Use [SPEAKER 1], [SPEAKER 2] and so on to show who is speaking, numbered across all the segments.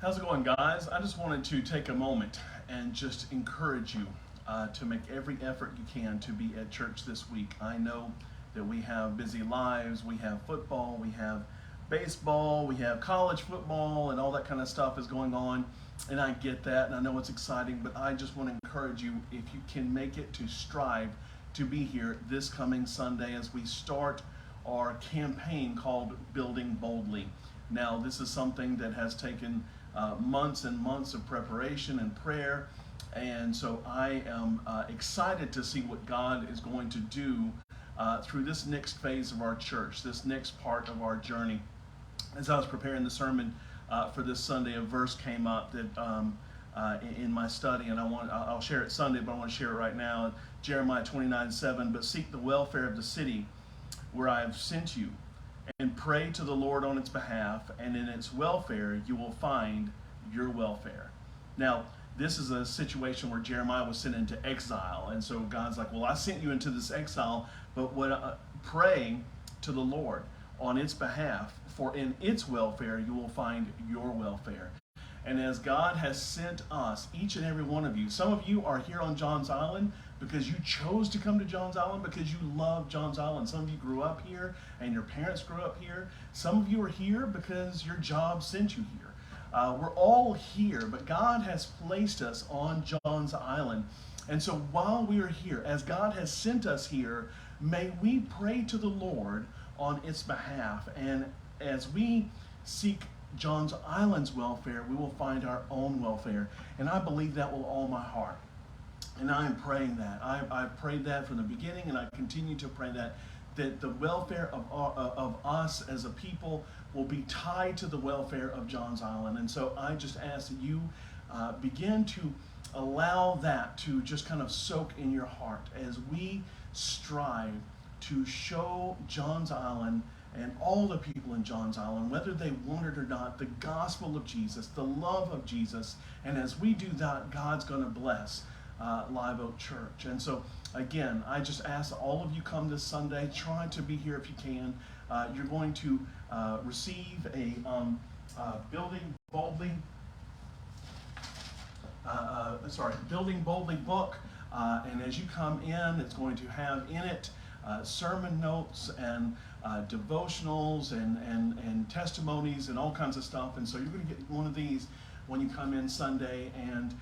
[SPEAKER 1] How's it going, guys? I just wanted to take a moment and just encourage you to make every effort you can to be at church this week. I know that we have busy lives, we have football, we have baseball, we have college football, and all that kind of stuff is going on. And I get that, and I know it's exciting, but I just want to encourage you, if you can make it, to strive to be here this coming Sunday as we start our campaign called Building Boldly. Now, this is something that has taken months and months of preparation and prayer, and so I am excited to see what God is going to do through this next phase of our church, this next part of our journey. As I was preparing the sermon for this Sunday, a verse came up that in my study, and I'll share it Sunday, but I want to share it right now. Jeremiah 29:7, but seek the welfare of the city where I have sent you, and pray to the Lord on its behalf, and in its welfare you will find your welfare. Now, this is a situation where Jeremiah was sent into exile, and so God's like, well, I sent you into this exile, but pray to the Lord on its behalf, for in its welfare you will find your welfare. And as God has sent us, each and every one of you, some of you are here on Johns Island because you chose to come to Johns Island because you love Johns Island. Some of you grew up here and your parents grew up here. Some of you are here because your job sent you here. We're all here, but God has placed us on Johns Island. And so while we are here, as God has sent us here, may we pray to the Lord on its behalf. And as we seek Johns Island's welfare, we will find our own welfare. And I believe that with all my heart. And I am praying that. I've prayed that from the beginning, and I continue to pray that the welfare of us as a people will be tied to the welfare of Johns Island. And so I just ask that you begin to allow that to just kind of soak in your heart as we strive to show Johns Island and all the people in Johns Island, whether they want it or not, the gospel of Jesus, the love of Jesus. And as we do that, God's going to bless Live Oak Church. And so, again, I just ask that all of you come this Sunday. Try to be here if you can. You're going to receive a Building Boldly Building Boldly book. And as you come in, it's going to have in it sermon notes and devotionals and testimonies and all kinds of stuff. And so you're going to get one of these when you come in Sunday. And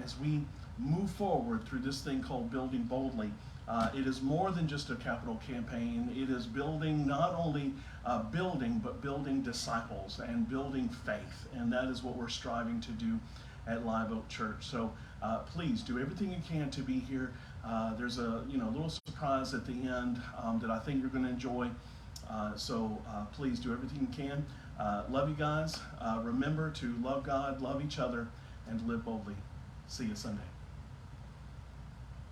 [SPEAKER 1] as we move forward through this thing called Building Boldly, it is more than just a capital campaign. It is building, not only building, but building disciples and building faith. And that is what we're striving to do at Live Oak Church. So please do everything you can to be here. There's a little surprise at the end that I think you're going to enjoy. So please do everything you can. Love you guys. Remember to love God, love each other, and live boldly. See you Sunday.